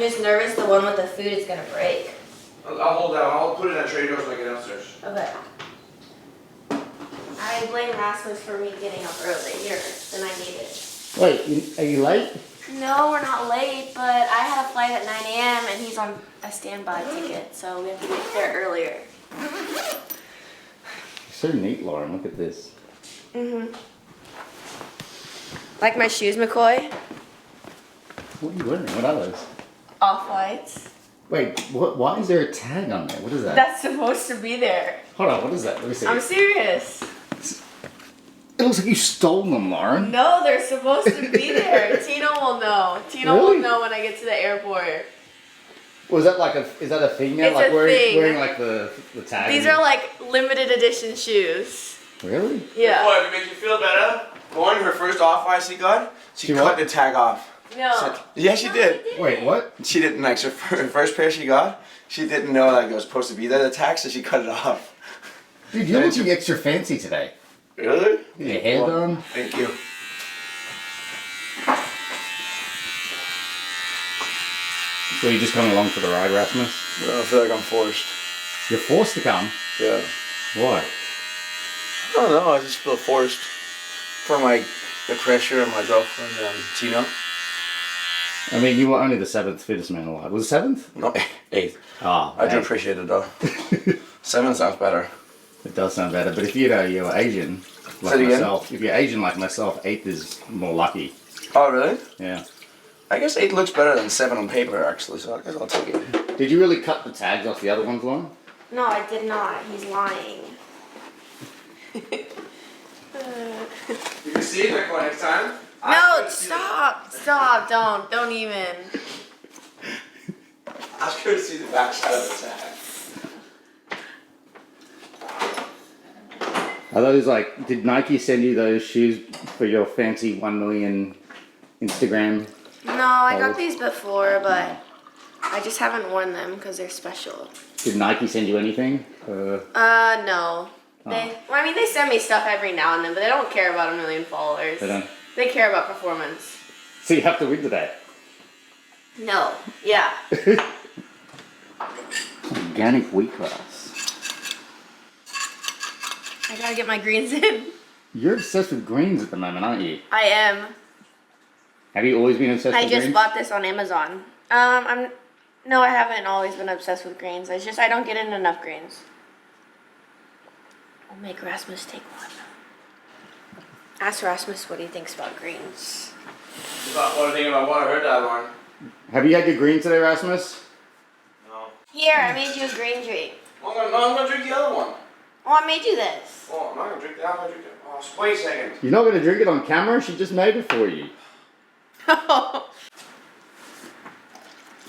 just nervous the one with the food is gonna break. I'll hold that. I'll put it in that tray doors when I get downstairs. Okay. I blame Rasmus for me getting up earlier than I needed. Wait, are you late? No, we're not late, but I had a flight at 9 a.m. and he's on a standby ticket, so we have to get there earlier. So neat, Lauren. Look at this. Like my shoes, McCoy? What are you wearing? What are those? Off-whites. Wait, why is there a tag on there? What is that? That's supposed to be there. Hold on, what is that? Let me see. I'm serious. It looks like you stole them, Lauren. No, they're supposed to be there. Tino will know. Tino Really? will know when I get to the airport. Was that like is that a thing now? It's Like a wearing, thing. wearing like the tag? These are like limited edition shoes. Really? Yeah. Boy, if it makes you feel better, Lauren, her first off-white she got, she She cut what? the tag off. No. Yeah, she did. Wait, what? She didn't like her first pair she got. She didn't know like it was supposed to be there, the tag, so she cut it off. Dude, you're looking extra fancy today. Really? Your hair done? Thank you. So you're just coming along for the ride, Rasmus? I feel like I'm forced. You're forced to come. Yeah. Why? I don't know. I just feel forced for the pressure of my girlfriend Tino. I mean, you were only the 7th fittest man alive. Was it 7th? No, 8th. Oh, I do hey. appreciate it though. 7 sounds better. It does sound better, but if you're Asian like Say it again? myself, if you're Asian like myself, 8th is more lucky. Oh really? Yeah. I guess 8 looks better than 7 on paper actually, so I guess I'll take it. Did you really cut the tags off the other ones, Lauren? No, I did not. He's lying. You can see it next time. No, stop, don't even. I was going to see the back side of the tag. Are those like, did Nike send you those shoes for your fancy 1 million Instagram? No, I got these before, but I just haven't worn them because they're special. Did Nike send you anything? No. They send me stuff every now and then, but they don't care about 1 million followers. They don't. They care about performance. So you have to win today. No. Yeah. Organic wheatgrass. I gotta get my greens in. You're obsessed with greens at the moment, aren't you? I am. Have you always been obsessed I with just greens? bought this on Amazon. No, I haven't always been obsessed with greens. It's just I don't get in enough greens. I'll make Rasmus take one. Ask Rasmus what he thinks about greens. What do you think about what? I heard that, Lauren. Have you had your green today, Rasmus? No. Here, I made you a green drink. I'm gonna drink the other one. Oh, I made you this. Oh, I'm not gonna drink that. I'm gonna drink it. Oh, wait a second. You're not going to drink it on camera? She just made it for you. Oh.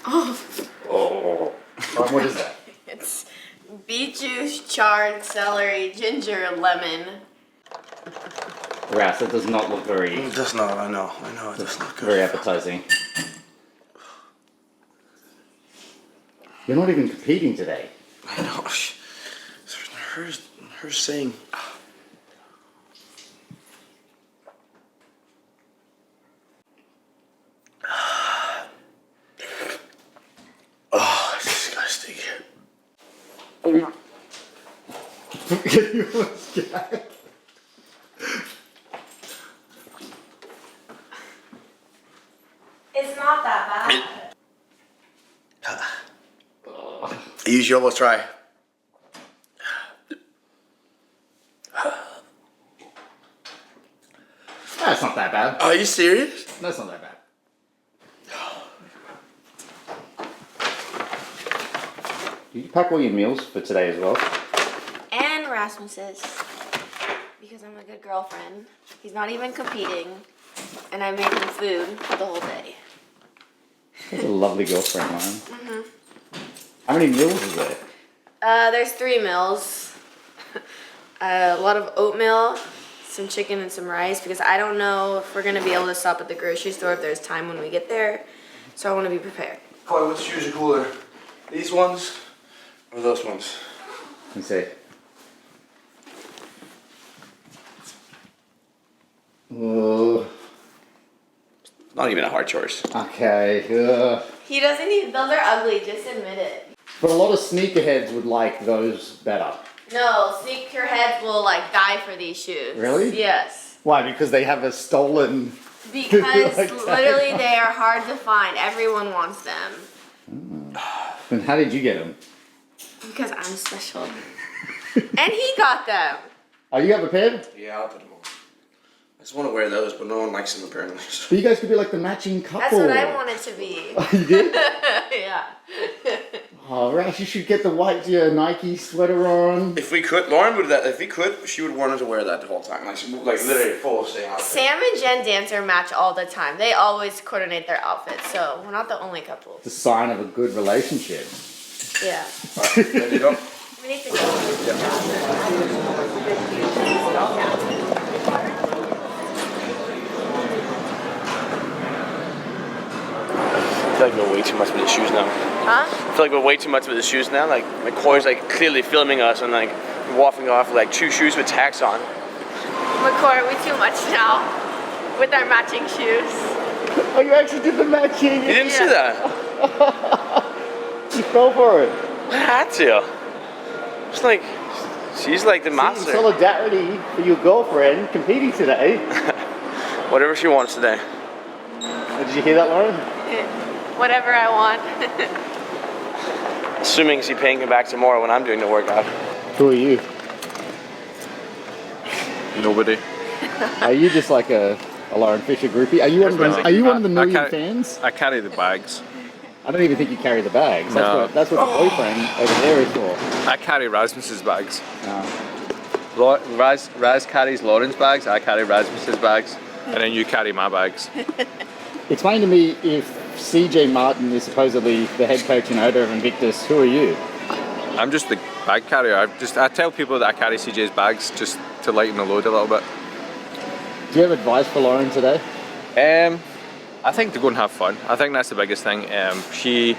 Oh. What is that? It's beet juice, chard, celery, ginger, lemon. Ras, that does not look very, It does not. I know. It does not good. very appetizing. You're not even competing today. I know. Her saying. Oh, it's disgusting. You almost gagged. It's not that bad. Use your elbows, try. That's not that bad. Are you serious? That's not that bad. Did you pack all your meals for today as well? And Rasmus's. Because I'm a good girlfriend. He's not even competing. And I made him food for the whole day. That's a lovely girlfriend, Lauren. How many meals is there? There's 3 meals. A lot of oatmeal, some chicken, and some rice. Because I don't know if we're going to be able to stop at the grocery store if there's time when we get there. So I want to be prepared. Boy, which shoes are cooler? These ones or those ones? Let me see. Not even a hard choice. Okay. He doesn't even. Those are ugly. Just admit it. But a lot of sneakerheads would like those better. No, sneakerheads will like die for these shoes. Really? Yes. Why? Because they have a stolen. Because Like literally they are hard to find. Everyone wants them. Then how did you get them? Because I'm special. And he got them. Oh, you have a pair? Yeah, I'll put them on. I just want to wear those, but no one likes them apparently. So you guys could be like the matching couple. That's what I wanted to be. Oh, you did? Yeah. Oh, Rash, you should get the white Nike sweater on. If we could, Lauren would that. If we could, she would want us to wear that the whole time, like literally full staying outfit. Sam and Jen dancer match all the time. They always coordinate their outfits, so we're not the only couple. It's a sign of a good relationship. Yeah. Alright, ready to go? We need to go. I feel like we're way too much with the shoes now. Huh? I feel like we're way too much with the shoes now. Like my core's like clearly filming us and like waffling off with like 2 shoes with tags on. McCoy, we too much now with our matching shoes. Oh, you actually did the matching. You didn't see that? You fell for it. I had to. It's like she's like the In master. solidarity for your girlfriend competing today. Whatever she wants today. Did you hear that, Lauren? Whatever I want. Assuming she's paying me back tomorrow when I'm doing the workout. Who are you? Nobody. Are you just like a Lauren Fisher groupie? Are you one of the, are you one of the million fans? I carry the bags. I don't even think you carry the bags. No. That's what the boyfriend over there is for. I carry Rasmus's bags. No. Raz carries Lauren's bags, I carry Rasmus's bags, and then you carry my bags. Explain to me, if CJ Martin is supposedly the head coach and owner of Invictus, who are you? I'm just the bag carrier. I tell people that I carry CJ's bags just to lighten the load a little bit. Do you have advice for Lauren today? I think to go and have fun. I think that's the biggest thing. She's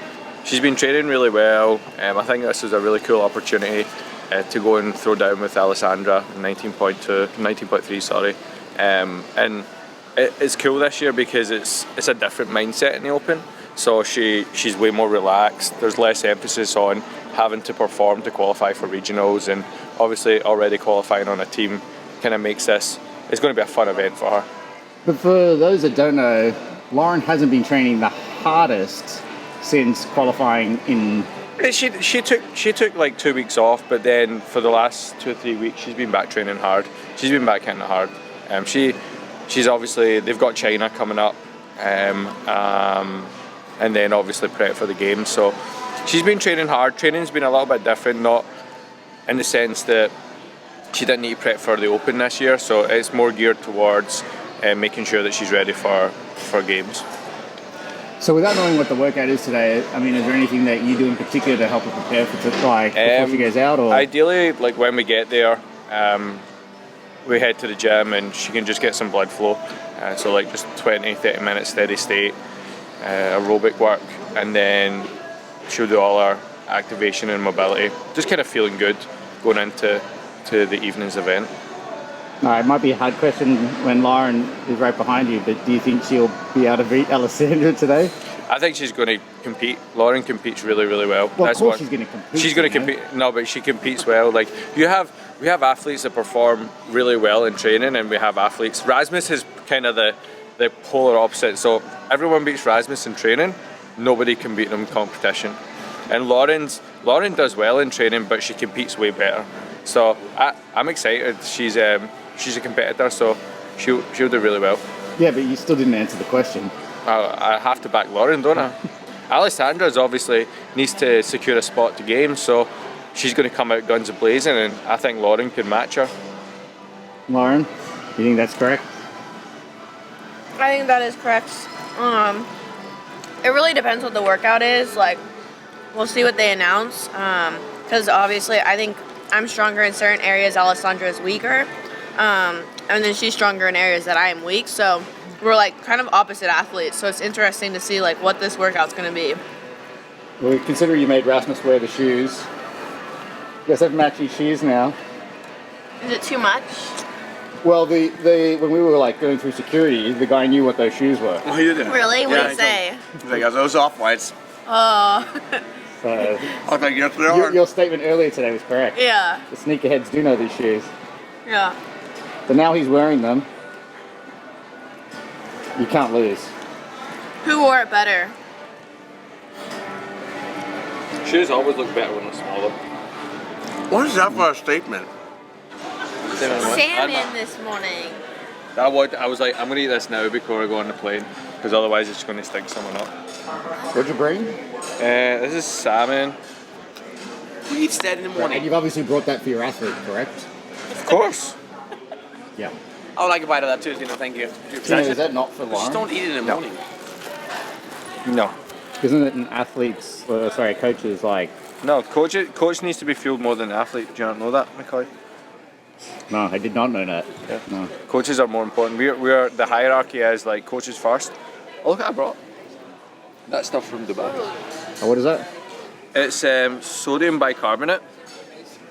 been training really well. I think this is a really cool opportunity to go and throw down with Alessandra, 19.3, sorry. And it's cool this year because it's a different mindset in the Open. So she's way more relaxed. There's less emphasis on having to perform to qualify for regionals, and obviously already qualifying on a team kind of makes this. It's going to be a fun event for her. But for those that don't know, Lauren hasn't been training the hardest since qualifying in. She took like 2 weeks off, but then for the last 2 or 3 weeks she's been back training hard. She's been back hitting it hard. She's obviously, they've got China coming up, and then obviously prep for the games. So she's been training hard. Training's been a little bit different, not in the sense that she didn't need to prep for the Open this year. So it's more geared towards making sure that she's ready for games. So without knowing what the workout is today, I mean, is there anything that you do in particular to help her prepare for before she goes out? Or Ideally, like when we get there, we head to the gym and she can just get some blood flow. So like just 20-30 minutes steady state aerobic work, and then she'll do all our activation and mobility. Just kind of feeling good going into the evening's event. it might be a hard question when Lauren is right behind you, but do you think she'll be able to beat Alessandra today? I think she's going to compete. Lauren competes really, really well. Well, of course she's going to compete. She's going to compete. No, but she competes well. Like we have athletes that perform really well in training, and we have athletes. Rasmus is kind of the polar opposite. So everyone beats Rasmus in training. Nobody can beat him in competition. And Lauren does well in training, but she competes way better. So I'm excited. She's a competitor, so she'll do really well. Yeah, but you still didn't answer the question. I have to back Lauren, don't I? Alessandra's obviously needs to secure a spot to games, so she's going to come out guns a-blazing, and I think Lauren can match her. Lauren, you think that's correct? I think that is correct. It really depends what the workout is. Like, we'll see what they announce. Because obviously, I think I'm stronger in certain areas. Alessandra is weaker, and then she's stronger in areas that I am weak. So we're like kind of opposite athletes. So it's interesting to see like what this workout's going to be. Well, consider you made Rasmus wear the shoes. You guys have matching shoes now. Is it too much? Well, the when we were like going through security, the guy knew what those shoes were. Oh, you did. Really? What did he say? He's like, "Are those off-whites?" Oh. So I was like, "Yes, they are." your statement earlier today was correct. Yeah. The sneakerheads do know these shoes. Yeah. But now he's wearing them. You can't lose. Who wore it better? Shoes always look better when they're smaller. What is that for a statement? Salmon this morning. I was like, I'm gonna eat this now before I go on the plane, because otherwise it's gonna stink someone up. What'd you bring? This is salmon. We eat that in the And morning. you've obviously brought that for your athlete, correct? Of course. Yeah. I would like a bite of that too, Tina. Thank you. Tina, is that not for Just Lauren? don't eat it in the morning. No. Isn't it an athlete's, coach's like... No, coach needs to be fueled more than the athlete. Do you not know that, McCoy? No, I did not know that. Yeah. No. Coaches are more important. We are the hierarchy is like coaches first. Oh, look what I brought. That stuff from Dubai. Oh, what is that? It's sodium bicarbonate.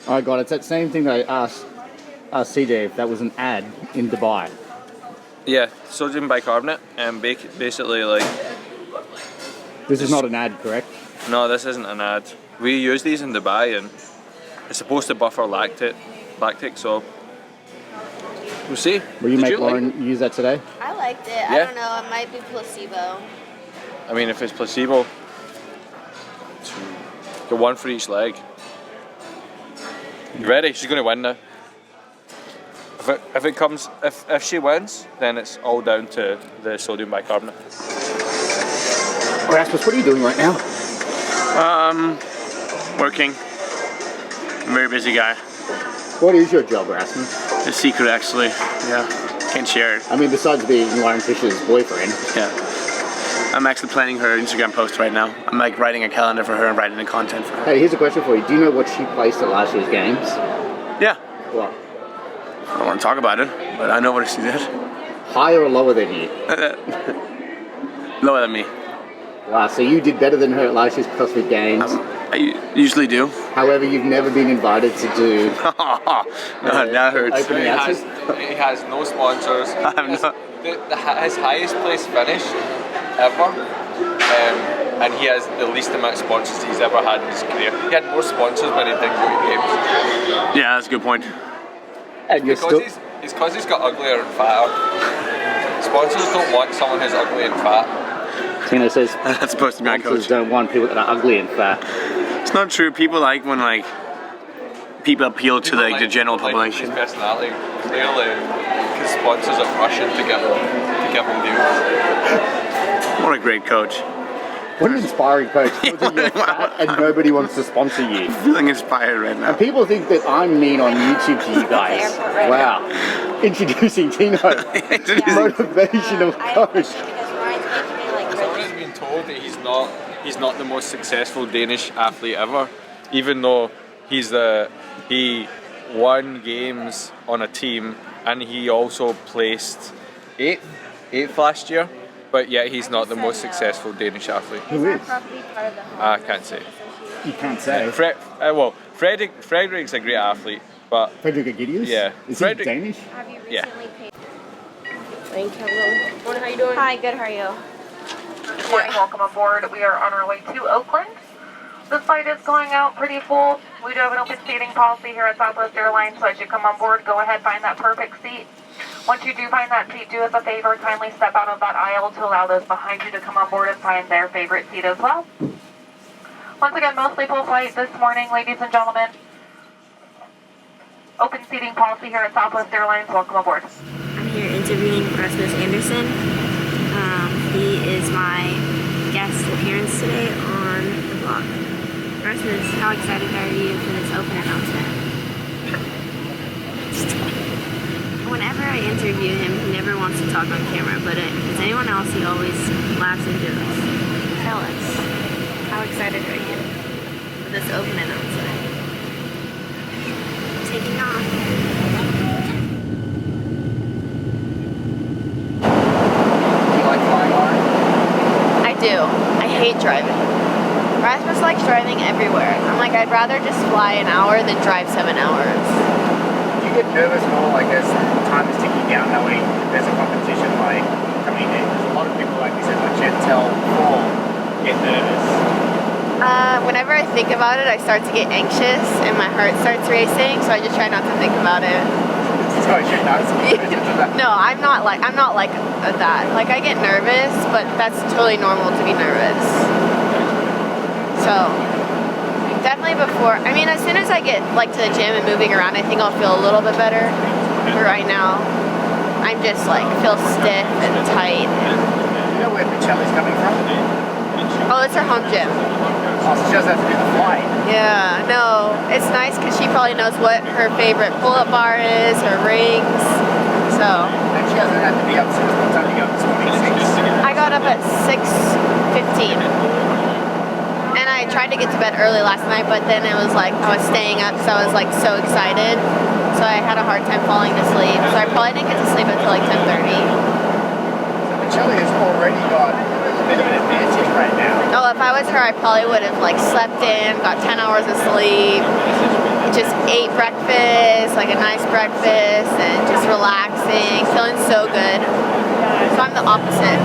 Oh god, it's that same thing that I asked CJ if that was an ad in Dubai. Yeah, sodium bicarbonate, and basically like. This is not an ad, correct? No, this isn't an ad. We use these in Dubai, and it's supposed to buffer lactic. So we'll see. Will you Did make like Lauren it? use that today? I liked it. Yeah? I don't know. It might be placebo. I mean, if it's placebo, get one for each leg. You ready? She's gonna win now. If she wins, then it's all down to the sodium bicarbonate. Rasmus, what are you doing right now? Working. I'm a very busy guy. What is your job, Rasmus? A secret, actually. Yeah. Can't share it. I mean, besides being Lauren Fisher's boyfriend. Yeah. I'm actually planning her Instagram post right now. I'm like writing a calendar for her and writing the content for her. Hey, here's a question for you. Do you know what she placed at last year's games? Yeah. What? I don't want to talk about it, but I know what she did. Higher or lower than you? Lower than me. Wow, so you did better than her at last year's CrossFit Games. I usually do. However, you've never been invited to do That hurts. opening answers. He has no sponsors. I'm not. His highest place finish ever, and he has the least amount of sponsors he's ever had in his career. He had more sponsors when he didn't go to games. Yeah, that's a good point. And you're still... It's because he's got uglier and fatter. Sponsors don't want someone who's ugly and fat. Tina says That's supposed to be my sponsors coach. don't want people that are ugly and fat. It's not true. People like when people appeal to People the general like population. his personality, clearly, because sponsors are rushing to give him deals. What a great coach. What an inspiring coach. You're fat and nobody wants to sponsor you. I'm feeling inspired right now. And people think that I'm mean on YouTube to you guys. Wow. Introducing Tino, motivational coach. I've already been told that he's not the most successful Danish athlete ever, even though he won games on a team and he also placed eighth last year. But yet he's not the most successful Danish athlete. Who is? I can't say. You can't say. Frederick's a great athlete, but Frederick Agidius? Yeah. Is Frederick- he Danish? Have you Yeah. recently paid? How you doing? Hi, good. How are you? Good morning, welcome aboard. We are on our way to Oakland. The flight is going out pretty full. We do have an open seating policy here at Southwest Airlines, so as you come on board, go ahead, find that perfect seat. Once you do find that seat, do us a favor, kindly step out of that aisle to allow those behind you to come on board and find their favorite seat as well. Once again, mostly full flight this morning, ladies and gentlemen. Open seating policy here at Southwest Airlines. Welcome aboard. I'm here interviewing Rasmus Anderson. He is my guest appearance today on the vlog. Rasmus, how excited are you for this open announcement? Whenever I interview him, he never wants to talk on camera, but as anyone else, he always laughs and jokes. Tell us, how excited are you for this open announcement? Taking off. You like flying, Lauren? I do. I hate driving. Rasmus likes driving everywhere. I'm like, I'd rather just fly an hour than drive 7 hours. Do you get nervous at all, like as time is ticking workout knowing there's a competition like coming in? There's a lot of people, like you said, like Chantel, Paul, get nervous. Whenever I think about it, I start to get anxious and my heart starts racing, so I just try not to think about it. So you're not No, I'm not like that. Like I get nervous, but that's totally normal to be nervous. So definitely before, I mean, as soon as I get like to the gym and moving around, I think I'll feel a little bit better. But right now, I'm just like feel stiff and tight. You know where Pichelli's coming from? Oh, it's her home gym. Oh, so she doesn't have to do the flight. Yeah, no, it's nice because she probably knows what her favorite pull-up bar is, her rings. So. And she doesn't have to be up since what time you go this morning? 6? I got up at 6:15. And I tried to get to bed early last night, but then it was like I was staying up because I was like so excited. So I had a hard time falling to sleep. So I probably didn't get to sleep until like 10:30. So Pichelli has already got a bit of an advantage right now. Oh, if I was her, I probably would have like slept in, got 10 hours of sleep, just ate breakfast, like a nice breakfast, and just relaxing, feeling so good. So I'm the opposite,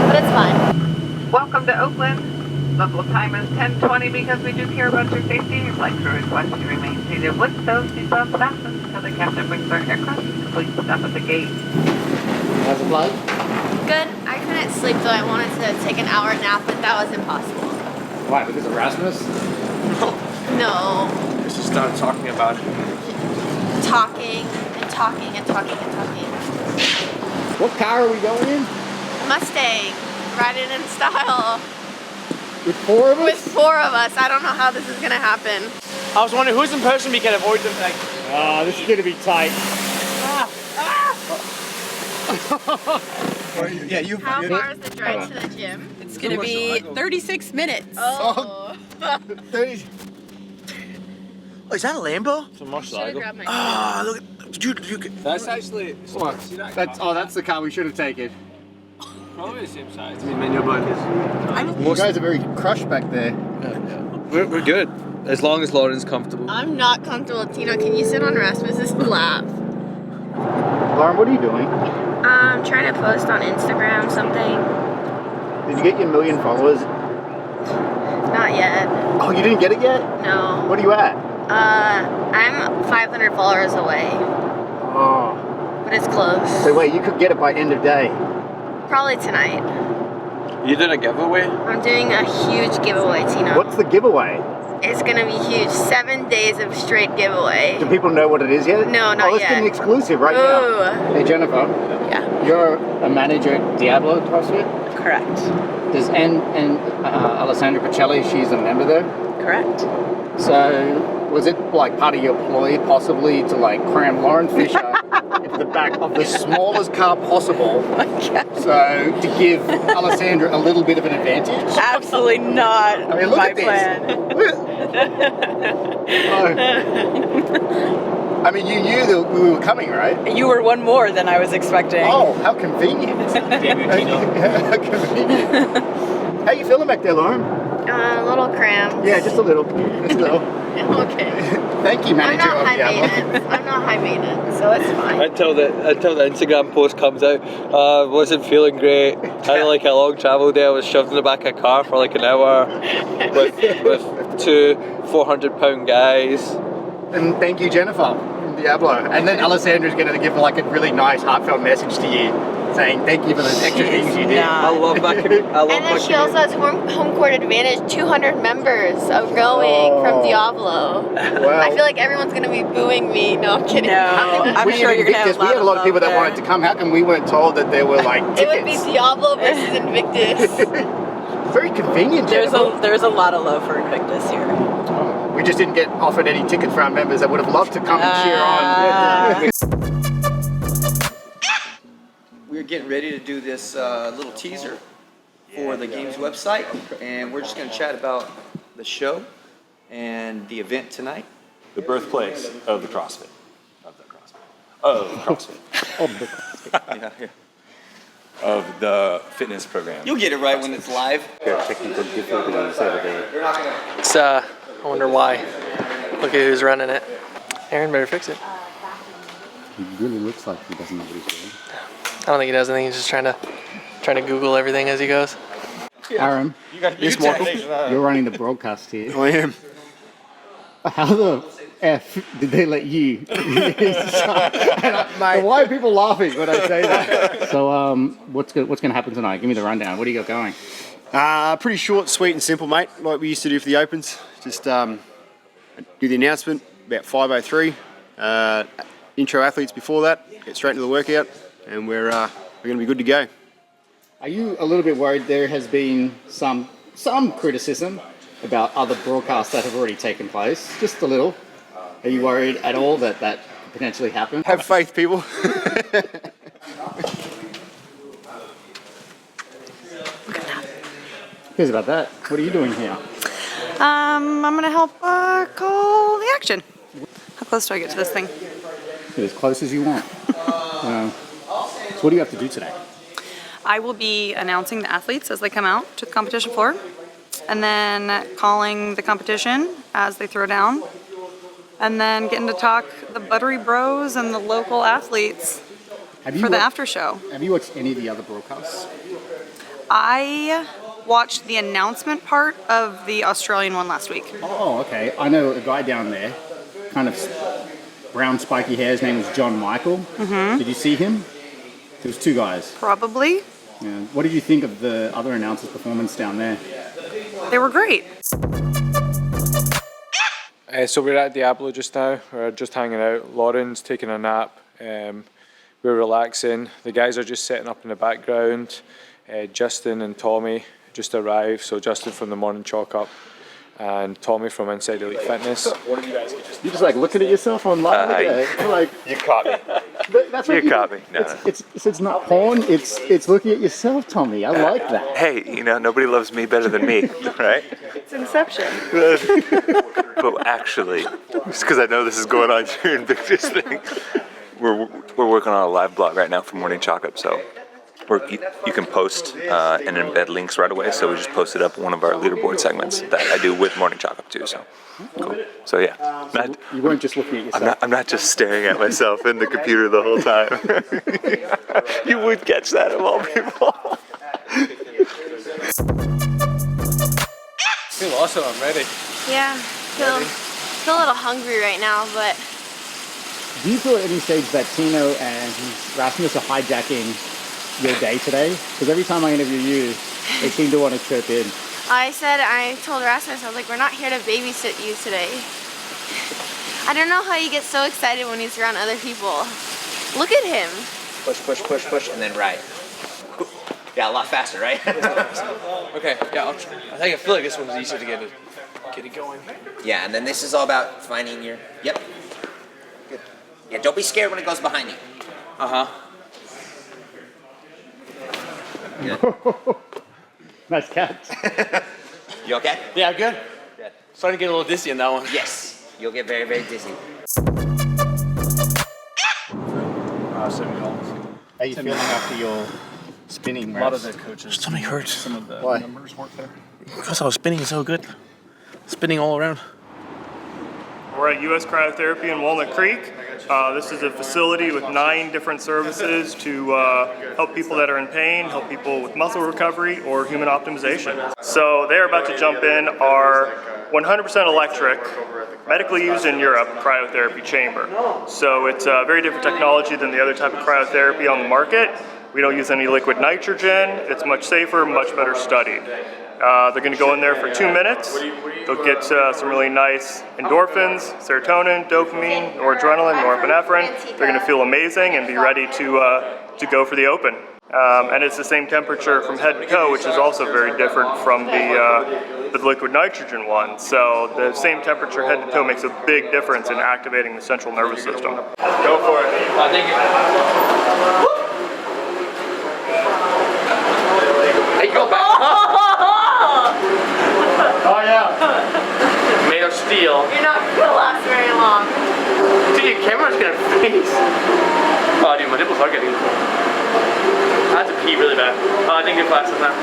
but it's fine. Welcome to Oakland. Local time is 10:20 because we do care about your safety. We'd like to request you remain seated with those seatbelts fastened until the captain brings our aircraft to please stop at the gate. How's the flight? Good. I couldn't sleep, so I wanted to take an hour nap, but that was impossible. Why, because of Rasmus? No. Just started talking about it. Talking and talking and talking and talking. What car are we going in? Mustang, riding in style. With 4 of us? With 4 of us. I don't know how this is gonna happen. I was wondering who's in person we can avoid them. Like, Oh, this is going to be tight. Yeah, you. How far is the drive to the gym? It's gonna be 36 minutes. Oh. 30. Oh, is that a Lambo? So much Should have grabbed my Ah, look at you. That's actually That's the car we should have taken. probably the same size. You guys are very crushed back there. We're good as long as Lauren's comfortable. I'm not comfortable. Tino, can you sit on Rasmus's lap? Lauren, what are you doing? I'm trying to post on Instagram something. Did you get your 1 million followers? Not yet. Oh, you didn't get it yet? No. What are you at? I'm 500 followers away, Oh. but it's close. So wait, you could get it by end of day. Probably tonight. You did a giveaway? I'm doing a huge giveaway, Tino. What's the giveaway? It's gonna be huge. 7 days of straight giveaway. Do people know what it is yet? No, not let's yet. get an exclusive right Ooh. now. Hey Jennifer, Yeah. you're a manager at Diablo CrossFit? Correct. Does Alessandra Pichelli, she's a member there? Correct. So was it like part of your ploy possibly to like cram Lauren Fisher into the back of the smallest car possible? So to give Alessandra a little bit of an advantage? Absolutely not. I mean, look my at this. plan. I mean, you knew that we were coming, right? You were one more than I was expecting. Oh, how convenient. How convenient. How you feeling back there, Lauren? A little cramped. Yeah, just a little. Just a little. Okay. Thank you, I'm manager not of high Diablo. maintenance. I'm not high maintenance, so it's fine. Until the Instagram post comes out, wasn't feeling great. Had like a long travel day. I was shoved in the back of a car for like an hour with 2 400-pound guys. And thank you, Jennifer from Diablo. And then Alessandra's going to give like a really nice, heartfelt message to you, saying thank you for those extra things you did. I love my And then she also has home court advantage. 200 members of going from Diablo. Wow. I feel like everyone's gonna be booing me. No, I'm kidding. No, I'm We sure at you're gonna have Invictus, we had a lot of people that love wanted to come. How come we weren't told that there were like It would be tickets? Diablo versus Invictus. Very convenient, Jennifer. There's a lot of love for Invictus here. We just didn't get offered any tickets for our members that would have loved to come and cheer on. We're getting ready to do this little teaser for the game's website, and we're just going to chat about the show and the event tonight. The birthplace of the CrossFit. Of CrossFit. Yeah, yeah. Of the fitness program. You'll get it right when it's live. It's I wonder why. Look at who's running it. Aaron better fix it. He really looks like he doesn't know what he's doing. I don't think he does anything. He's just trying to Google everything as he goes. Aaron, you're running the broadcast here. I am. How the F did they let you? Why are people laughing when I say that? So, what's going to happen tonight? Give me the rundown. What do you got going? Pretty short, sweet and simple, mate, like we used to do for the Opens. Just do the announcement about 5:03, intro athletes before that, get straight into the workout, and we're going to be good to go. Are you a little bit worried there has been some criticism about other broadcasts that have already taken place? Just a little. Are you worried at all that could potentially happen? Have faith, people. Here's about that. What are you doing here? I'm gonna help call the action. How close do I get to this thing? Get as close as you want. So what do you have to do today? I will be announcing the athletes as they come out to the competition floor, and then calling the competition as they throw down, and then getting to talk the Buttery Bros and the local athletes for the after show. Have you watched any of the other broadcasts? I watched the announcement part of the Australian one last week. Oh, okay. I know a guy down there, kind of brown spiky hair. His name was John Michael. Mm-hmm. Did you see him? There was two guys. Probably. Yeah. What did you think of the other announcers' performance down there? They were great. So we're at Diablo just now. We're just hanging out. Lauren's taking a nap. We're relaxing. The guys are just setting up in the background. Justin and Tommy just arrived. So Justin from the Morning Chalk Up and Tommy from Inside Elite Fitness. What did you guys just? You're just like looking at yourself online. Like You caught me. that's what You caught me. No, it's not porn. It's looking at yourself, Tommy. I like that. Hey, nobody loves me better than me, right? It's Inception. But actually, just because I know this is going on here in Invictus thing, we're working on a live blog right now for Morning Chalk Up, so you can post and embed links right away. So we just posted up one of our leaderboard segments that I do with Morning Chalk Up too. So cool. So yeah, You weren't just looking at yourself. I'm not just staring at myself in the computer the whole time. You would catch that of all people. Feel awesome. I'm ready. Yeah, feel a little hungry right now, but Do you feel at any stage that Tino and Rasmus are hijacking your day today? Because every time I interview you, they seem to want to chirp in. I told Rasmus, I was like, we're not here to babysit you today. I don't know how you get so excited when he's around other people. Look at him. Push, push, push, push, and then right. Yeah, a lot faster, right? Okay, yeah, I'll try. I feel like this one's easier to get it going. Yeah, and then this is all about finding your. Yep. Good. Yeah, don't be scared when it goes behind you. Good. Nice catch. You okay? Yeah, good. Good. Starting to get a little dizzy in that one. Yes. You'll get very, very dizzy. How are you feeling after your spinning? A lot of the coaches. Stomach hurts. Some of the Why? numbers weren't there. Because I was spinning so good. Spinning all around. We're at US Cryotherapy in Walnut Creek. This is a facility with 9 different services to help people that are in pain, help people with muscle recovery or human optimization. So they're about to jump in our 100% electric, medically used in Europe, cryotherapy chamber. So it's a very different technology than the other type of cryotherapy on the market. We don't use any liquid nitrogen. It's much safer, much better studied. They're going to go in there for 2 minutes. They'll get some really nice endorphins, serotonin, dopamine, noradrenaline, norepinephrine. They're going to feel amazing and be ready to go for the Open. And it's the same temperature from head to toe, which is also very different from the liquid nitrogen one. So the same temperature head to toe makes a big difference in activating the central nervous system. Go for it. Thank you. Hey, go back. Oh yeah. Made of steel. You're not gonna last very long. Dude, your camera's gonna freeze. Oh, dude, my nipples are getting cold. I have to pee really bad. Oh, I didn't get glasses now.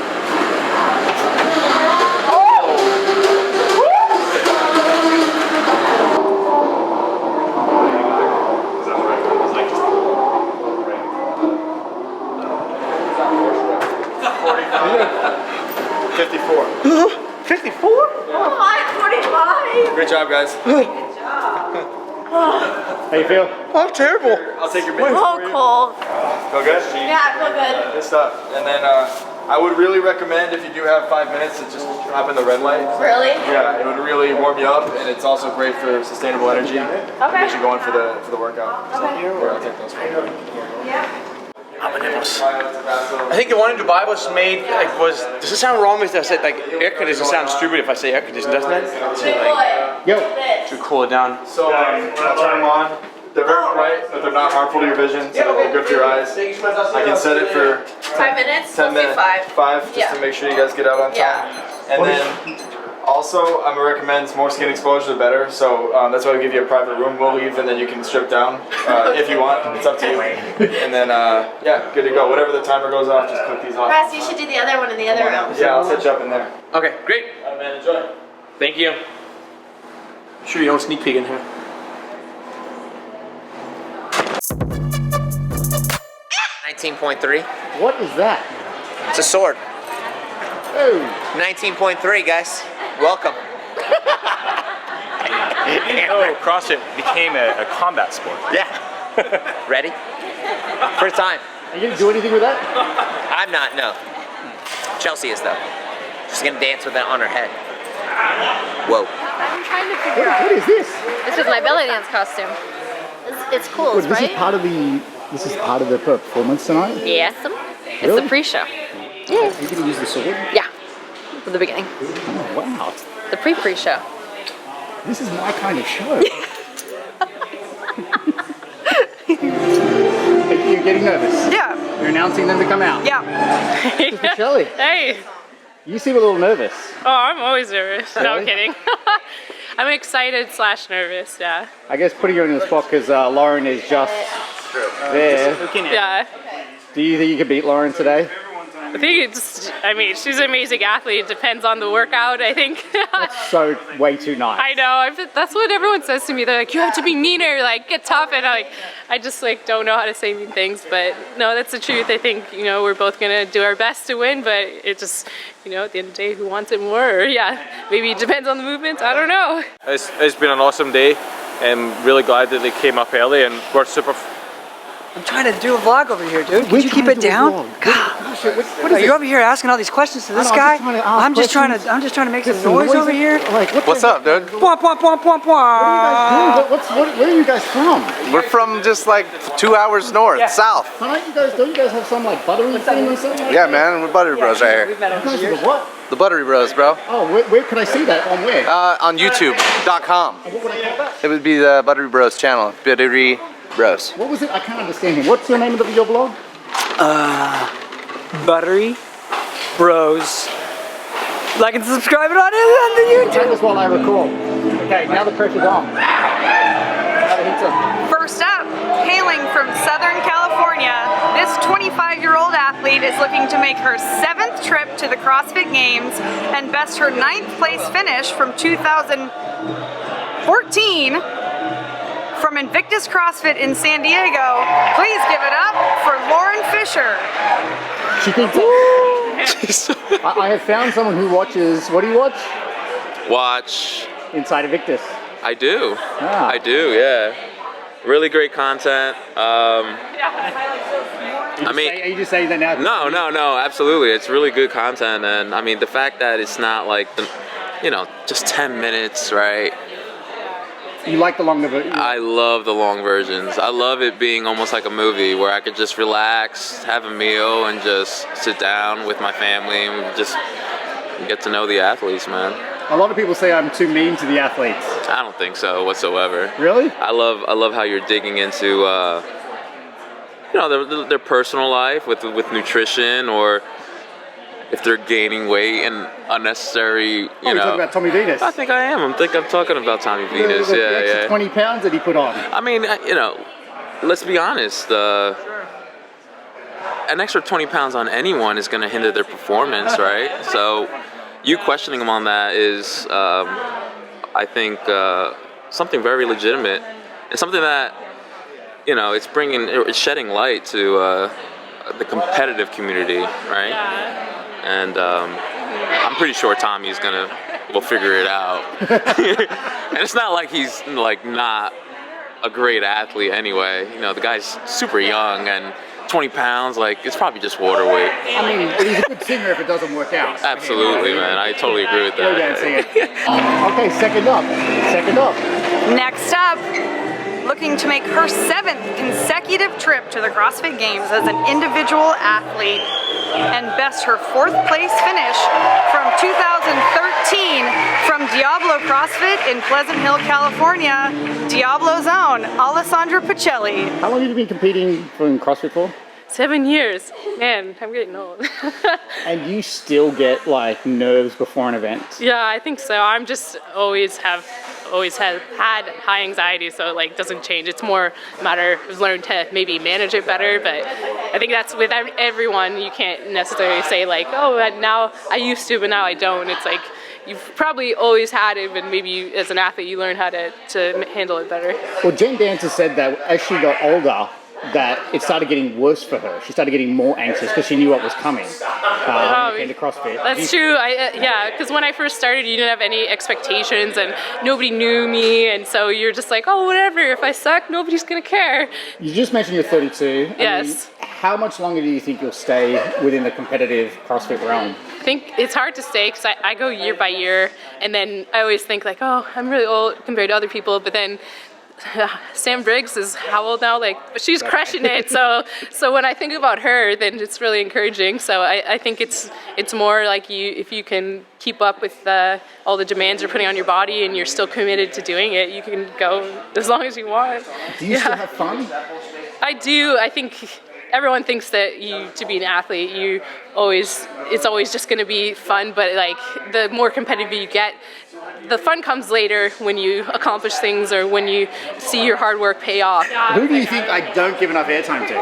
54. 54? Oh, I'm 45. Great job, guys. How you feel? I'm terrible. I'll take your minutes Oh, for you. cold. Feel good? Yeah, I feel good. Good stuff. And then I would really recommend, if you do have 5 minutes, to just hop in the red light. Really? Yeah, it would really warm you up, and it's also great for sustainable energy. Okay. Get you going for the workout. So, Okay. here, I'll take those for you. Yeah. I think the one in Dubai was made, like, does it sound wrong if I said, like, air conditioning sounds stupid if I say air conditioning, doesn't it? Yo. To cool it down. So, I'll turn them on. They're very bright, but they're not harmful to your vision, so they're good for your eyes. I can set it for 5 minutes? 10 Let's do minutes. 5. Just to make sure you guys get out on time. Yeah. And then also, I'm gonna recommend more skin exposure the better. So that's why we give you a private room. We'll leave, and then you can strip down if you want. It's up to you. And then yeah, good to go. Whatever the timer goes off, just click these off. Russ, you should do the other one in the other room. Yeah, I'll set you up in there. Okay, great. All right, man, enjoy. Thank you. Sure you don't sneak peek in here. 19.3. What is that? It's a sword. Oh. 19.3, guys. Welcome. Oh, CrossFit became a combat sport. Yeah. Ready? First time. Are you gonna do anything with that? I'm not, no. Chelsea is though. She's gonna dance with it on her head. Whoa. I'm trying to figure out. What is this? This is my belly dance costume. It's cool, Well, this right? is part of the. This is part of the performance tonight. Yes. It's Really? the pre-show. Yeah. Are you gonna use the sword? Yeah. From the beginning. Oh wow. The pre-show. This is my kind of show. You're getting nervous. Yeah. You're announcing them to come out. Yeah. Pichelli, Hey. you seem a little nervous. Oh, I'm always nervous. No, I'm Really? kidding. I'm excited / nervous, yeah. I guess putting you in the spot because Lauren is just there. Yeah. Do you think you could beat Lauren today? I think she's an amazing athlete. It depends on the workout, I think. So way too nice. I know. That's what everyone says to me. They're like, you have to be meaner, like, get tough. And I just, like, don't know how to say mean things. But, no, that's the truth. I think, we're both going to do our best to win. But it just, at the end of the day, who wants it more? Or, yeah, maybe it depends on the movements. I don't know. It's been an awesome day. I'm really glad that they came up early, and we're super. I'm trying to do a vlog over here, dude. Could you keep it down? God. What Are you over here asking all these questions to this guy? I'm just trying to make some noise over here. What's up, dude? Womp, womp, womp, womp, womp. Where are you guys from? We're from just like 2 hours north, south. Don't you guys have some like buttery thing or something? Yeah, man, we're Buttery Bros right here. You guys are the what? The Buttery Bros, bro. Oh, where can I see that? On where? On YouTube.com. What would I call that? It would be the Buttery Bros channel. Buttery Bros. What was it? I can't understand him. What's the name of your blog? Buttery Bros. Like and subscribe it on the YouTube. That was what I recall. Okay, now the pressure's on. First up, hailing from Southern California, this 25-year-old athlete is looking to make her 7th trip to the CrossFit Games and best her 9th place finish from 2014 from Invictus CrossFit in San Diego. Please give it up for Lauren Fisher. She thinks I have found someone who watches. What do you watch? Watch. Inside Invictus. I do. Ah. I do, yeah. Really great content. Are you just saying that now? No, absolutely. It's really good content, and I mean the fact that it's not like just 10 minutes, right? You like the longer version? I love the long versions. I love it being almost like a movie where I could just relax, have a meal, and just sit down with my family and just get to know the athletes, man. A lot of people say I'm too mean to the athletes. I don't think so whatsoever. Really? I love how you're digging into their personal life with nutrition, or if they're gaining weight and unnecessary, you're talking about Tommy Venus. I think I am. I'm talking about Tommy Venus. The extra 20 pounds that he put on. I mean, let's be honest. An extra 20 pounds on anyone is going to hinder their performance, right? So, you questioning them on that is, I think, something very legitimate. It's something that, it's shedding light to the competitive community, right? and I'm pretty sure Tommy's will figure it out. And it's not like he's like not a great athlete anyway. You know, the guy's super young and 20 pounds, like it's probably just water weight. I mean, he's a good singer if it doesn't work out. Absolutely, man. I totally agree with that. Okay, second up. Next up, looking to make her 7th consecutive trip to the CrossFit Games as an individual athlete and best her 4th place finish from 2013 from Diablo CrossFit in Pleasant Hill, California, Diablo's own Alessandra Pichelli. How long have you been competing in CrossFit for? 7 years. Man, I'm getting old. And you still get like nerves before an event? Yeah, I think so. I'm just always had high anxiety, so it like doesn't change. It's more a matter of learning to maybe manage it better, but I think that's with everyone. You can't necessarily say like, oh, now I used to, but now I don't. It's like you've probably always had it, but maybe you, as an athlete, you learn how to handle it better. Well, Jen Dancer said that as she got older, that it started getting worse for her. She started getting more anxious because she knew what was coming when it came to CrossFit. That's true. Yeah, because when I first started, you didn't have any expectations and nobody knew me, and so you're just like, oh, whatever. If I suck, nobody's gonna care. You just mentioned you're 32. Yes. How much longer do you think you'll stay within the competitive CrossFit realm? I think it's hard to say because I go year by year, and then I always think like, oh, I'm really old compared to other people, but then Sam Briggs is how old now? Like, but she's crushing it. So when I think about her, then it's really encouraging. So I think it's more like if you can keep up with all the demands you're putting on your body and you're still committed to doing it, you can go as long as you want. Do you still have fun? I do. I think everyone thinks that to be an athlete, it's always just going to be fun. But like the more competitive you get, the fun comes later when you accomplish things or when you see your hard work pay off. Who do you think I don't give enough airtime to?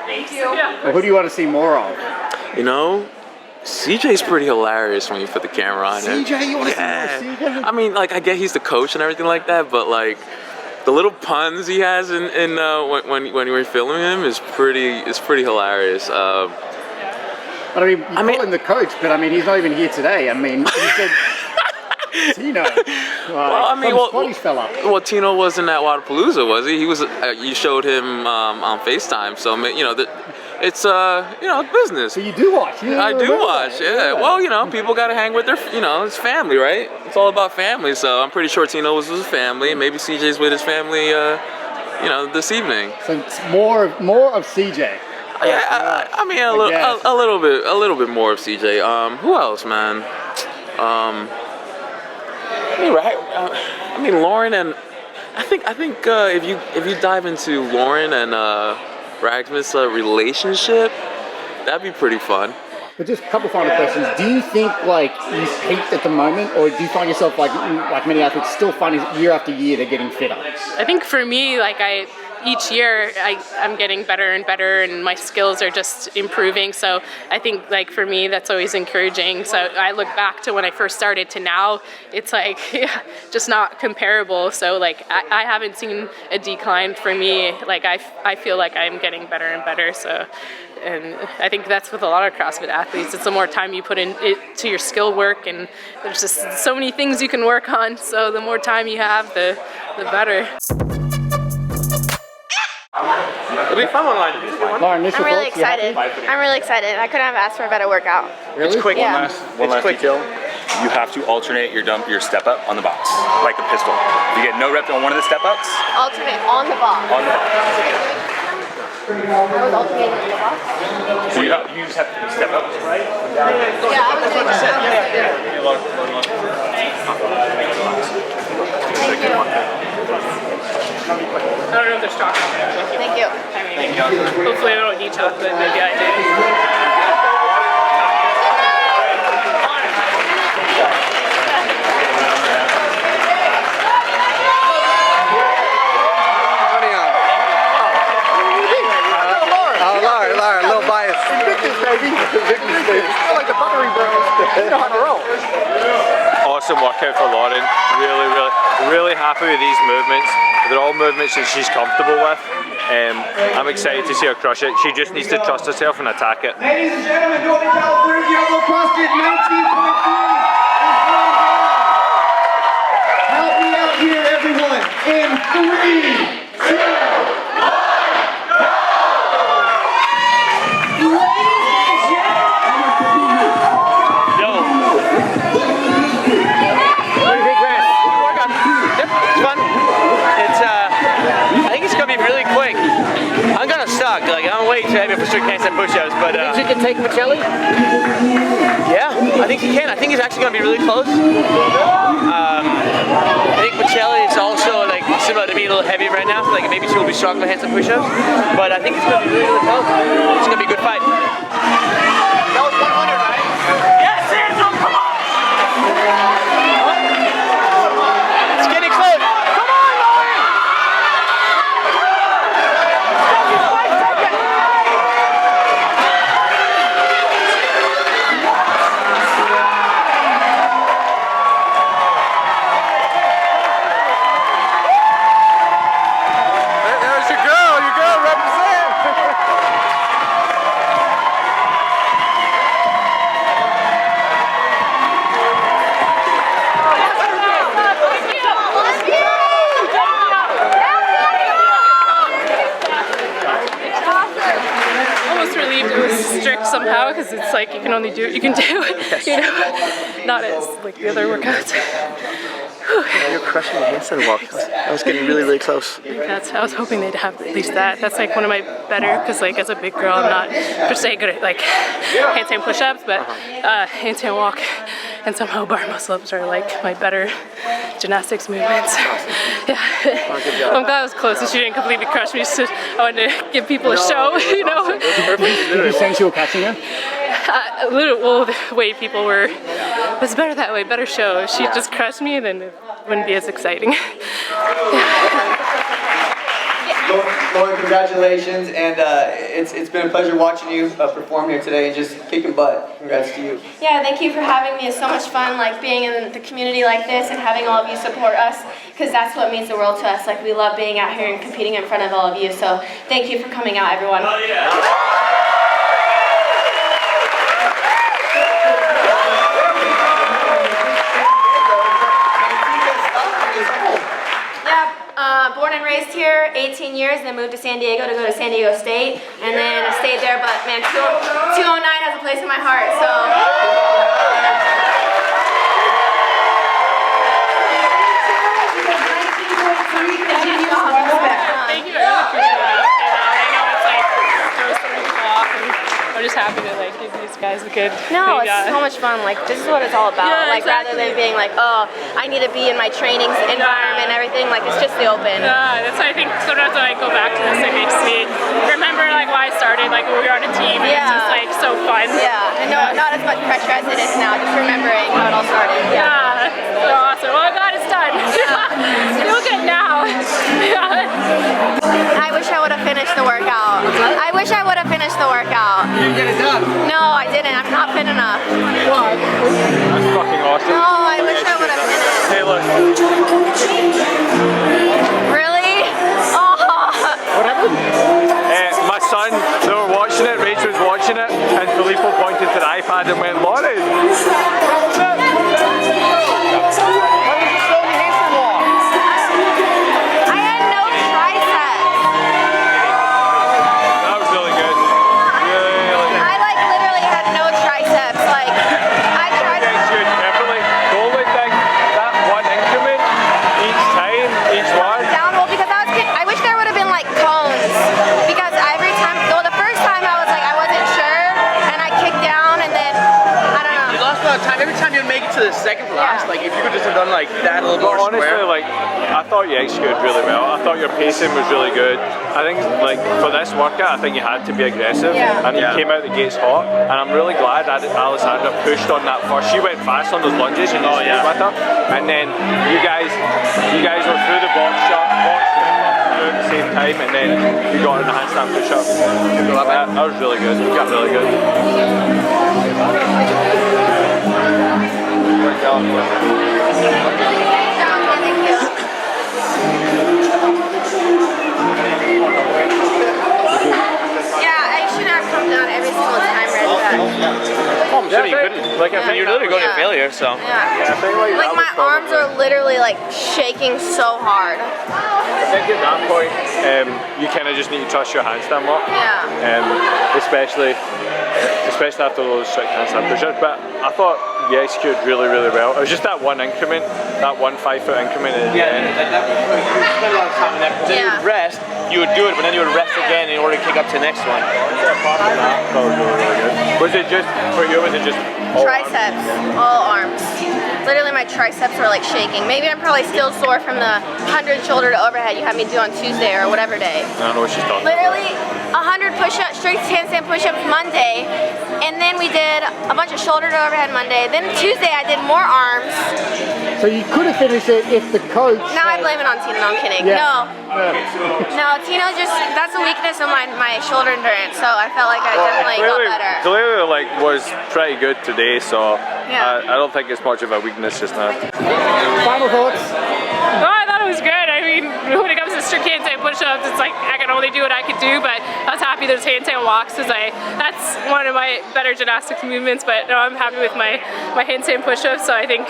Thank you. Or who do you want to see more of? You know, CJ's pretty hilarious when you put the camera on him. CJ, you want to see more of CJ? I mean, like, I get he's the coach and everything like that, but like, the little puns he has when we're filming him is pretty hilarious. But I mean, you call him the coach, but I mean, he's not even here today. I mean, he said Tino. Well, Tino wasn't at Wadapalooza, was he? He was. You showed him on FaceTime, so you know it's business. So you do watch? I do watch. Yeah. Well, people got to hang with their. It's family, right? It's all about family. So I'm pretty sure Tino was with his family, and maybe CJ's with his family. This evening. So it's more of CJ. Yeah, I mean a little bit more of CJ. Who else, man? I mean Lauren, and I think if you dive into Lauren and Ragsmith's relationship, that'd be pretty fun. But just a couple final questions. Do you think like you've peaked at the moment, or do you find yourself like many athletes still finding year after year they're getting fitter? I think for me, each year I'm getting better and better, and my skills are just improving. So I think for me that's always encouraging. So I look back to when I first started to now, it's just not comparable. So I haven't seen a decline for me. I feel like I'm getting better and better. So. And I think that's with a lot of CrossFit athletes. It's the more time you put into your skill work, and there's just so many things you can work on. So the more time you have, the better. It'll be fun online. Lauren, I'm really excited. I couldn't have asked for a better workout. Really? It's quick. Yeah. One last detail. You have to alternate your step up on the box, like a pistol. If you get no rep on one of the step ups, Alternate on the box. on the box. I was alternating on the box. So you just have to step up, right? Yeah, I was doing that. Thank you. I don't know if there's chocolate. Thank you. Hopefully I don't need chocolate. Maybe I do. Lauren, a little bias. Invictus, baby. Invictus, baby. I like the Buttery Bros. You know how to roll. Awesome. awesome workout for Lauren. Really happy with these movements. They're all movements that she's comfortable with. I'm excited to see her crush it. She just needs to trust herself and attack it. Ladies and gentlemen, Northern California CrossFit 19.3. Help me out here, everyone. In 3, 2, 1. Really quick. I'm kind of stuck. Like I'm way too heavy for strict handstand push-ups, but think you can take Pichelli? Yeah, I think he can. I think he's actually gonna be really close. I think Pichelli is also like similar to me, a little heavy right now. So like maybe she'll be strong with handstand push-ups, but I think it's gonna be really close. It's gonna be a good fight. That was 100, right? Yes, Angel, come on! It's getting close. Come on, Lauren! Somehow, because it's like you can only do what you can do, you know, not as like the other workouts. You're crushing the handstand walk. I was getting really close. I was hoping they'd have at least that. That's like one of my better, because like as a big girl, I'm not per se good at like handstand push-ups, but handstand walk and somehow bar muscle-ups are like my better gymnastics movements. Yeah, I'm glad I was close and she didn't completely crush me. So I wanted to give people a show, you know. Did you sense you were catching her? Well, the way people were, it was better that way, better show. If she just crushed me, then it wouldn't be as exciting. Lauren, congratulations, and it's been a pleasure watching you perform here today and just kicking butt. Congrats to you. Yeah, thank you for having me. It's so much fun, like being in the community like this and having all of you support us, because that's what means the world to us. Like we love being out here and competing in front of all of you. So thank you for coming out, everyone. Born and raised here, 18 years, then moved to San Diego to go to San Diego State, and then I stayed there, but man, 209 has a place in my heart, so. Thank you, I really appreciate it. I know it's like, throws so many people off, and I'm just happy to like give these guys a good No, it's so much fun. Like this is what it's all about. Yeah, like rather than being like, oh, I need to be in my training environment and everything. Like it's just the open. Yeah, that's why I think sometimes when I go back to this, it makes me remember like why I started. Like when we were on a team, and it's just like so fun. Yeah, and no, not as much pressure as it is now. Just remembering how it all started. Yeah, so awesome. Oh God, it's done. Feel good now. I wish I would have finished the workout. I wish I would have finished the workout. You didn't get it done. No, I didn't. I'm not fit enough. That's fucking awesome. No, I wish I would have finished. Hey, look. Really? Oh. What happened? My son, they were watching it, Rachel was watching it, and Filippo pointed to the iPad and went, Lauren! Every time you make it to the second to last, like if you could just have done like that a little more honestly, square. like I thought you executed really well. I thought your pacing was really good. I think like for this workout, I think you had to be aggressive, and you came out the gates hot. And I'm really glad that Alessandra pushed on that first. She went fast on those lunges, and you stayed with her. And then you guys were through the box shot, at the same time, and then you got in the handstand push-up. That was really good. You got really good. Worked out. Yeah, I shouldn't have come down every single time right back. Oh, I'm sure you couldn't. Like, I mean, you're literally going to failure, so. Yeah. Like my arms are literally like shaking so hard. I think at that point, you kind of just need to trust your handstand more. Yeah. Especially after those strict handstand push-ups. But I thought you executed really, really well. It was just that one increment, that 1 5-foot increment at the end. You spend a lot of time in that. Then you would rest, you would do it, but then you would rest again in order to kick up to the next one. That was really, really good. Was it just, for you, was it just all triceps, all arms. Literally my triceps were like shaking. Maybe I'm probably still sore from the 100 shoulder to overhead you had me do on Tuesday or whatever day. I don't know what she's talking Literally 100 push-ups, straight handstand push-ups Monday, and then we did a bunch of shoulder to overhead Monday. Then Tuesday I did more arms. So you could have finished it if the coach. Now I blame it on Tina. No, I'm kidding. Yeah. No, Tina just, that's a weakness of my shoulder endurance. So I felt like I definitely got better. Clearly, like, was pretty good today, so Yeah. I don't think it's much of a weakness just now. Final thoughts? Oh, I thought it was good. I mean, when it comes to strict handstand push-ups, it's like I can only do what I could do, but I was happy there's handstand walks because that's one of my better gymnastics movements, but no, I'm happy with my handstand push-ups, so I think,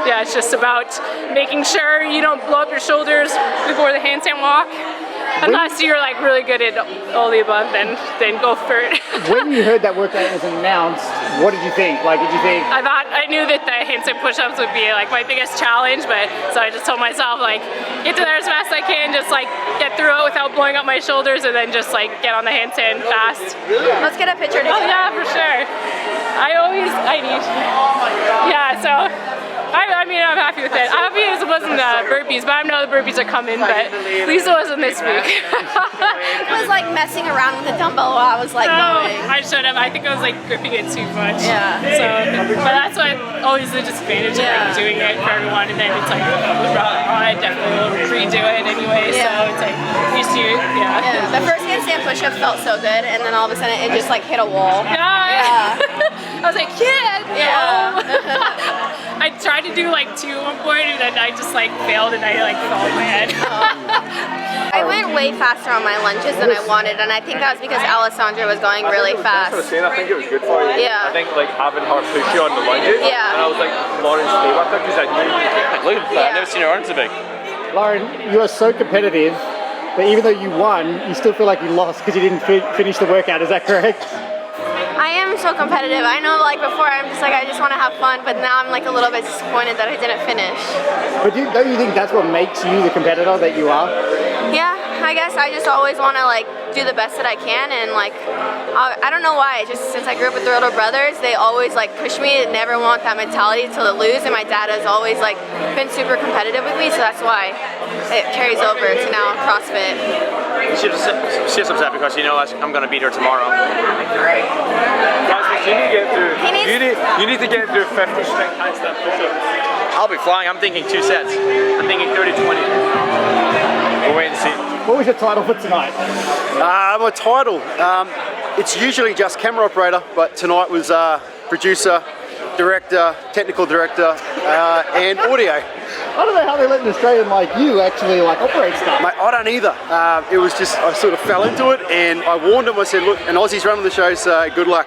yeah, it's just about making sure you don't blow up your shoulders before the handstand walk. Unless you're like really good at all the above, then go for it. When you heard that workout was announced, what did you think? Like, did you think? I knew that the handstand push-ups would be like my biggest challenge, but so I just told myself like get to there as fast as I can, just like get through it without blowing up my shoulders, and then just like get on the handstand fast. Let's get a picture together. Oh yeah, for sure. Yeah, so. I mean, I'm happy with it. I'm happy it wasn't burpees, but I know the burpees are coming, but at least it wasn't this week. I was like messing around with the dumbbell while I was like going. I should have. I think I was like gripping it too much. Yeah. So, but that's what always the disadvantage of like, doing it for everyone, and then it's like, I definitely will redo it anyway, so it's like, used to, The first handstand push-ups felt so good, and then all of a sudden it just like hit a wall. Yeah. I was like, Yeah. I tried to do like 2 at one point, and then I just like failed, and I like fell on my head. I went way faster on my lunges than I wanted, and I think that was because Alessandra was going really fast. That's what I was saying. I think it was good for you. Yeah. I think like having her push you on the lunges. Yeah. And I was like, Lauren, stay with her because I knew you could. Look at that. I've never seen her arms so big. Lauren, you are so competitive, but even though you won, you still feel like you lost because you didn't finish the workout. Is that correct? I am so competitive. I know like before I'm just like I just want to have fun, but now I'm like a little bit disappointed that I didn't finish. But don't you think that's what makes you the competitor that you are? Yeah, I guess I just always want to like do the best that I can, and like I don't know why. Just since I grew up with the older brothers, they always like push me and never want that mentality to lose. And my dad has always like been super competitive with me, so that's why it carries over to now CrossFit. She's upset because you know I'm gonna beat her tomorrow. Guys, you need to get through. You need to get through 50 strength handstand push-ups. I'll be flying. I'm thinking 2 sets. I'm thinking 30-20. We'll wait and see. What was your title for tonight? My title, it's usually just camera operator, but tonight was producer, director, technical director, and audio. I don't know how they let an Australian like you actually like operate stuff. Mate, I don't either. It was just, I sort of fell into it, and I warned him, I said, look, an Aussie's running the show, so good luck.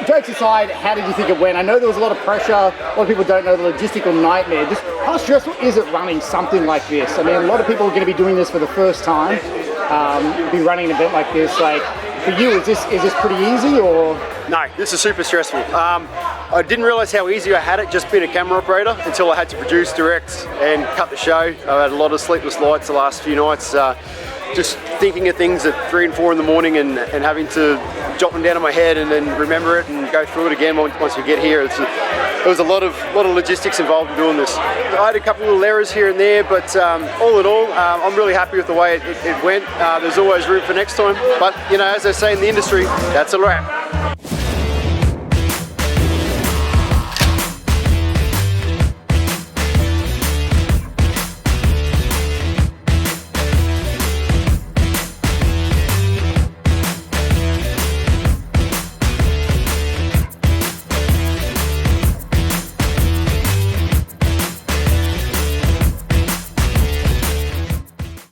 Jokes aside, how did you think it went? I know there was a lot of pressure. A lot of people don't know the logistical nightmare. Just how stressful is it running something like this? I mean, a lot of people are going to be doing this for the first time. Be running an event like this. Like, for you, is this pretty easy or? No, this is super stressful. I didn't realise how easy I had it just being a camera operator until I had to produce, direct, and cut the show. I've had a lot of sleepless nights the last few nights. Just thinking of things at 3 and 4 in the morning and having to jot them down in my head and then remember it and go through it again once we get here. There was a lot of logistics involved in doing this. I had a couple little errors here and there, but all in all, I'm really happy with the way it went. There's always room for next time, but you know, as they say in the industry, that's a wrap.